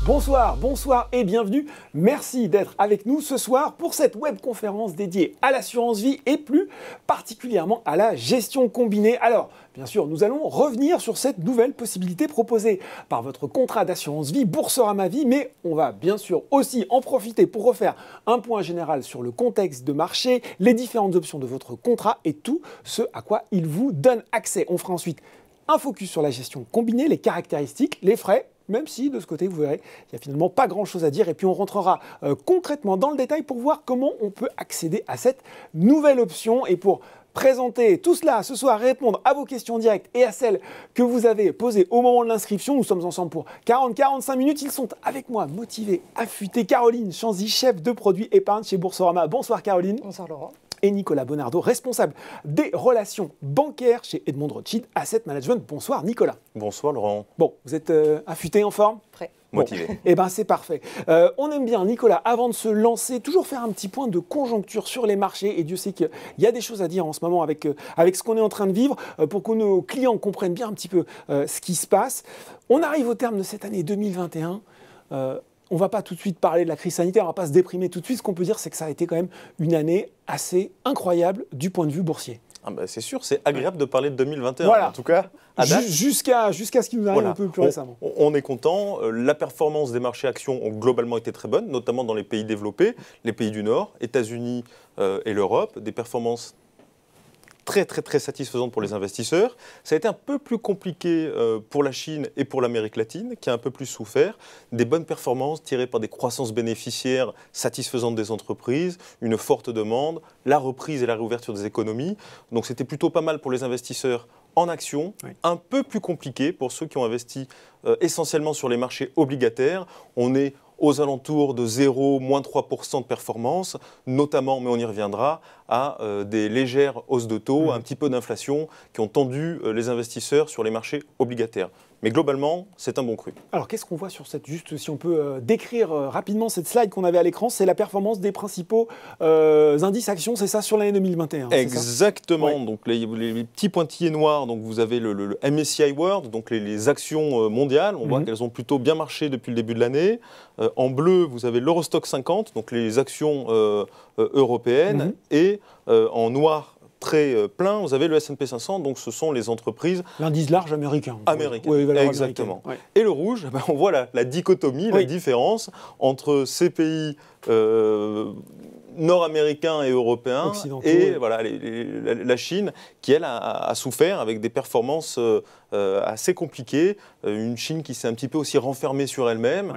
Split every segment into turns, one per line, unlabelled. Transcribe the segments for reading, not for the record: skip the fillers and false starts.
Bonsoir, bonsoir et bienvenue. Merci d'être avec nous ce soir pour cette webconférence dédiée à l'assurance vie et plus particulièrement à la gestion combinée. Alors, bien sûr, nous allons revenir sur cette nouvelle possibilité proposée par votre contrat d'assurance vie Boursorama Vie, mais on va bien sûr aussi en profiter pour refaire un point général sur le contexte de marché, les différentes options de votre contrat et tout ce à quoi il vous donne accès. On fera ensuite un focus sur la gestion combinée, les caractéristiques, les frais, même si de ce côté, vous verrez, il n'y a finalement pas grand-chose à dire. Et puis on rentrera concrètement dans le détail pour voir comment on peut accéder à cette nouvelle option. Et pour présenter tout cela ce soir, répondre à vos questions directes et à celles que vous avez posées au moment de l'inscription, nous sommes ensemble pour 40-45 minutes. Ils sont avec moi, motivés, affûtés. Caroline Chanzy, chef de produit épargne chez Boursorama. Bonsoir Caroline.
Bonsoir Laurent.
Et Nicolas Bonardo, responsable des relations bancaires chez Edmond Rothschild Asset Management. Bonsoir Nicolas.
Bonsoir Laurent.
Bon, vous êtes affûté, en forme ?
Prêt.
Motivé.
Bon, eh bien c'est parfait. On aime bien, Nicolas, avant de se lancer, toujours faire un petit point de conjoncture sur les marchés. Et Dieu sait qu'il y a des choses à dire en ce moment avec ce qu'on est en train de vivre pour que nos clients comprennent bien un petit peu ce qui se passe. On arrive au terme de cette année 2021. On ne va pas tout de suite parler de la crise sanitaire, on ne va pas se déprimer tout de suite. Ce qu'on peut dire, c'est que ça a été quand même une année assez incroyable du point de vue boursier.
Ah bah c'est sûr, c'est agréable de parler de 2021,
voilà.
En tout cas, à date.
Jusqu'à ce qui nous arrive un peu plus récemment.
On est content. La performance des marchés actions ont globalement été très bonne, notamment dans les pays développés, les pays du Nord, États-Unis et l'Europe. Des performances très satisfaisantes pour les investisseurs. Ça a été un peu plus compliqué pour la Chine et pour l'Amérique latine, qui a un peu plus souffert. Des bonnes performances tirées par des croissances bénéficiaires satisfaisantes des entreprises, une forte demande, la reprise et la réouverture des économies. Donc c'était plutôt pas mal pour les investisseurs en actions, oui. Un peu plus compliqué pour ceux qui ont investi essentiellement sur les marchés obligataires. On est aux alentours de 0, moins 3% de performance, notamment, mais on y reviendra, à des légères hausses de taux, un petit peu d'inflation qui ont tendu les investisseurs sur les marchés obligataires. Mais globalement, c'est un bon cru.
Alors, qu'est-ce qu'on voit sur cette, juste si on peut décrire rapidement cette slide qu'on avait à l'écran, c'est la performance des principaux indices actions, c'est ça, sur l'année 2021.
Exactement.
Ouais.
Donc, les petits pointillés noirs, donc vous avez le MSCI World, donc les actions mondiales. On voit qu'elles ont plutôt bien marché depuis le début de l'année. En bleu, vous avez l'Eurostock 50, donc les actions européennes. Et en noir, très plein, vous avez le S&P 500, donc ce sont les entreprises...
L'indice large américain.
Oui, exactement. Ouais. Et le rouge, on voit la dichotomie, la différence entre ces pays nord-américains et européens et voilà, la Chine qui, elle, a souffert avec des performances assez compliquées. Une Chine qui s'est un petit peu aussi renfermée sur elle-même,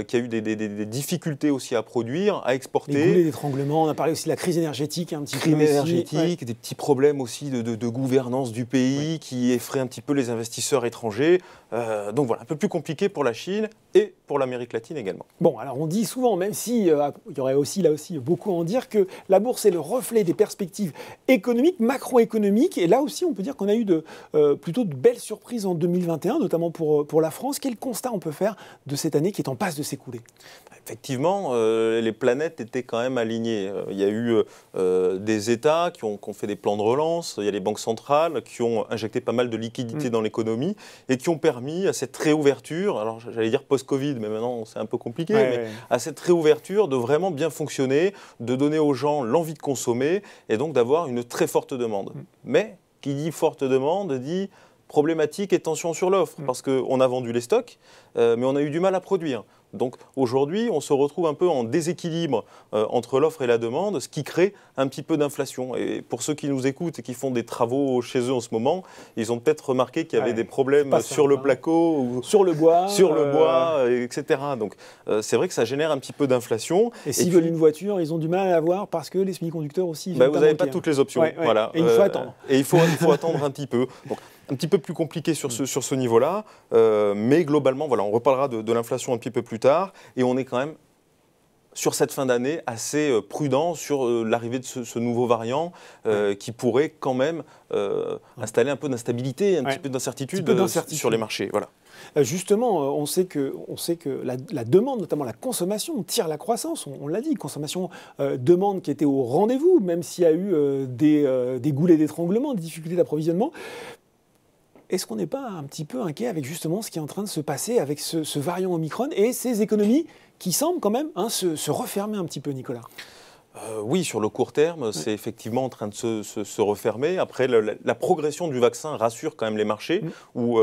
qui a eu des difficultés aussi à produire, à exporter.
Les goulets d'étranglement, on a parlé aussi de la crise énergétique. Un petit
crise énergétique, des petits problèmes aussi de gouvernance du pays qui effraient un petit peu les investisseurs étrangers. Donc voilà, un peu plus compliqué pour la Chine et pour l'Amérique latine également.
Bon, alors on dit souvent, même s'il y aurait aussi là aussi beaucoup à en dire, que la bourse est le reflet des perspectives économiques, macroéconomiques. Et là aussi, on peut dire qu'on a eu plutôt de belles surprises en 2021, notamment pour la France. Quel constat on peut faire de cette année qui est en passe de s'écouler ?
Effectivement, les planètes étaient quand même alignées. Il y a eu des États qui ont fait des plans de relance, il y a les banques centrales qui ont injecté pas mal de liquidités dans l'économie et qui ont permis à cette réouverture, alors j'allais dire post-Covid, mais maintenant c'est un peu compliqué, mais à cette réouverture de vraiment bien fonctionner, de donner aux gens l'envie de consommer et donc d'avoir une très forte demande. Mais qui dit forte demande dit problématique et tension sur l'offre, parce qu'on a vendu les stocks, mais on a eu du mal à produire. Donc aujourd'hui, on se retrouve un peu en déséquilibre entre l'offre et la demande, ce qui crée un petit peu d'inflation. Et pour ceux qui nous écoutent et qui font des travaux chez eux en ce moment, ils ont peut-être remarqué qu'il y avait des problèmes sur le placo, ou
sur le bois,
etc. Donc c'est vrai que ça génère un petit peu d'inflation.
Et s'ils veulent une voiture, ils ont du mal à l'avoir parce que les semi-conducteurs aussi...
vous n'avez pas toutes les options. Voilà.
Et il faut attendre.
Et il faut attendre un petit peu. Donc, un petit peu plus compliqué sur ce niveau-là, mais globalement, voilà, on reparlera de l'inflation un petit peu plus tard, et on est quand même sur cette fin d'année assez prudent sur l'arrivée de ce nouveau variant qui pourrait quand même installer un peu d'instabilité, un petit peu d'incertitude sur les marchés. Voilà.
Justement, on sait que la demande, notamment la consommation, tire la croissance. On l'a dit, consommation, demande qui était au rendez-vous, même s'il y a eu des goulets d'étranglement, des difficultés d'approvisionnement. Est-ce qu'on n'est pas un petit peu inquiet avec justement ce qui est en train de se passer avec ce variant Omicron et ces économies qui semblent quand même se refermer un petit peu, Nicolas?
Oui, sur le court terme, c'est effectivement en train de se refermer. Après, la progression du vaccin rassure quand même les marchés, où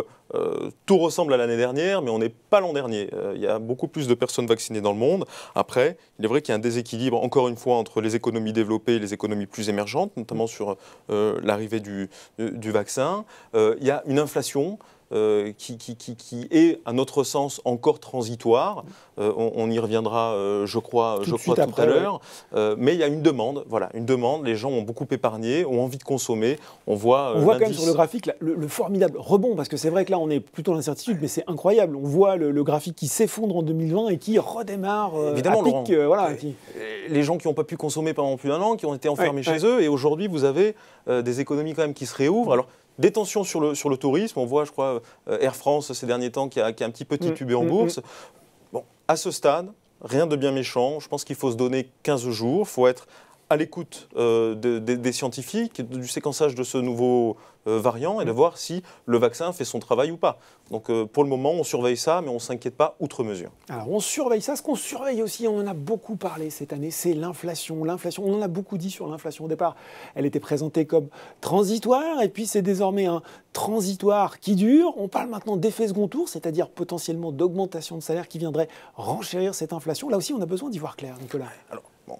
tout ressemble à l'année dernière, mais on n'est pas l'an dernier. Il y a beaucoup plus de personnes vaccinées dans le monde. Après, il est vrai qu'il y a un déséquilibre, encore une fois, entre les économies développées et les économies plus émergentes, notamment sur l'arrivée du vaccin. Il y a une inflation qui est, à notre sens, encore transitoire. On y reviendra, je crois tout à l'heure. Mais il y a une demande, voilà, une demande. Les gens ont beaucoup épargné, ont envie de consommer. On voit
quand même sur le graphique le formidable rebond, parce que c'est vrai que là, on est plutôt dans l'incertitude, mais c'est incroyable. On voit le graphique qui s'effondre en 2020 et qui redémarre
évidemment,
à pic.
Les gens qui n'ont pas pu consommer pendant plus d'1 an, qui ont été enfermés chez eux, et aujourd'hui, vous avez des économies quand même qui se réouvrent. Alors, des tensions sur le tourisme, on voit, je crois, Air France ces derniers temps qui a un petit peu titubé en bourse. Bon, à ce stade, rien de bien méchant. Je pense qu'il faut se donner 15 jours. Il faut être à l'écoute des scientifiques, du séquençage de ce nouveau variant et de voir si le vaccin fait son travail ou pas. Donc pour le moment, on surveille ça, mais on ne s'inquiète pas outre mesure.
Alors on surveille ça. Ce qu'on surveille aussi, on en a beaucoup parlé cette année, c'est l'inflation. L'inflation, on en a beaucoup dit sur l'inflation. Au départ, elle était présentée comme transitoire, et puis c'est désormais un transitoire qui dure. On parle maintenant d'effet second tour, c'est-à-dire potentiellement d'augmentation de salaire qui viendrait renchérir cette inflation. Là aussi, on a besoin d'y voir clair, Nicolas.
Alors, bon.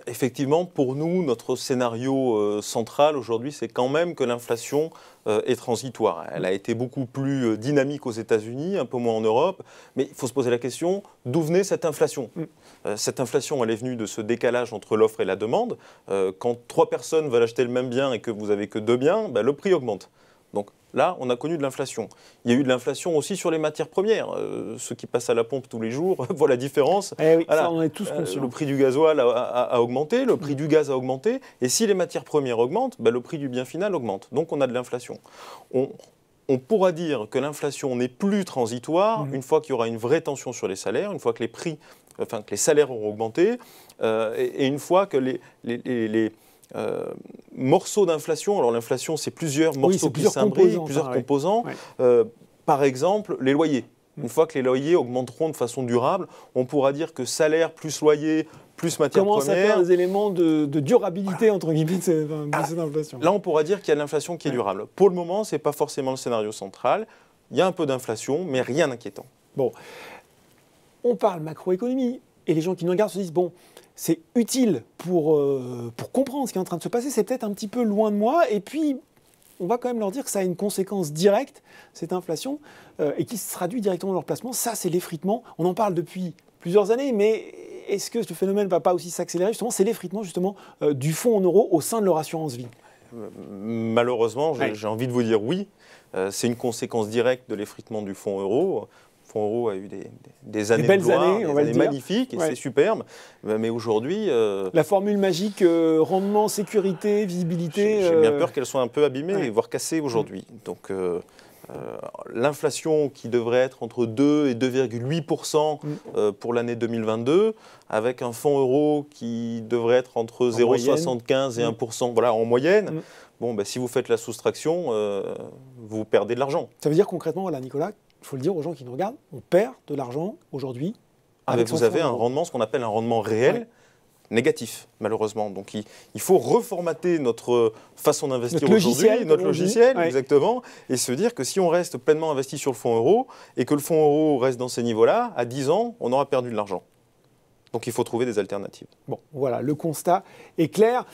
Effectivement, pour nous, notre scénario central aujourd'hui, c'est quand même que l'inflation est transitoire. Elle a été beaucoup plus dynamique aux États-Unis, un peu moins en Europe, mais il faut se poser la question, d'où venait cette inflation ? Cette inflation, elle est venue de ce décalage entre l'offre et la demande. Quand 3 personnes veulent acheter le même bien et que vous n'avez que 2 biens, le prix augmente. Donc là, on a connu de l'inflation. Il y a eu de l'inflation aussi sur les matières premières. Ceux qui passent à la pompe tous les jours voient la différence.
Oui, voilà. Ça, on est tous conscients.
Le prix du gasoil a augmenté, le prix du gaz a augmenté. Et si les matières premières augmentent, le prix du bien final augmente. Donc on a de l'inflation. On pourra dire que l'inflation n'est plus transitoire une fois qu'il y aura une vraie tension sur les salaires, une fois que les salaires auront augmenté, et une fois que les morceaux d'inflation, alors l'inflation c'est plusieurs morceaux qui s'imbriquent, plusieurs composants, par exemple les loyers. Une fois que les loyers augmenteront de façon durable, on pourra dire que salaire plus loyer plus matière première...
Commence à faire des éléments de durabilité entre guillemets de cette inflation.
Là on pourra dire qu'il y a de l'inflation qui est durable. Pour le moment, ce n'est pas forcément le scénario central. Il y a un peu d'inflation, mais rien d'inquiétant.
Bon, on parle macroéconomie et les gens qui nous regardent se disent bon, c'est utile pour comprendre ce qui est en train de se passer, c'est peut-être un petit peu loin de moi, et puis on va quand même leur dire que ça a une conséquence directe, cette inflation, et qui se traduit directement dans leur placement. Ça, c'est l'effritement. On en parle depuis plusieurs années, mais est-ce que ce phénomène ne va pas aussi s'accélérer? Justement, c'est l'effritement justement du fonds en euros au sein de leur assurance vie.
Malheureusement, j'ai envie de vous dire oui. C'est une conséquence directe de l'effritement du fonds euro. Le fonds euro a eu des années de gloire, des années magnifiques, et c'est superbe. Mais aujourd'hui...
La formule magique, rendement, sécurité, visibilité...
J'ai bien peur qu'elle soit un peu abîmée, voire cassée aujourd'hui. Donc l'inflation qui devrait être entre 2 et 2,8% pour l'année 2022, avec un fonds euro qui devrait être entre 0,75 et 1%, voilà, en moyenne. Bon, si vous faites la soustraction, vous perdez de l'argent.
Ça veut dire concrètement, voilà, Nicolas, il faut le dire aux gens qui nous regardent, on perd de l'argent aujourd'hui.
Vous avez un rendement, ce qu'on appelle un rendement réel, négatif, malheureusement. Donc il faut reformater notre façon d'investir aujourd'hui, notre logiciel, exactement, et se dire que si on reste pleinement investi sur le fonds euro, et que le fonds euro reste dans ces niveaux-là, à 10 ans, on aura perdu de l'argent. Donc il faut trouver des alternatives.
Bon, voilà, le constat est clair.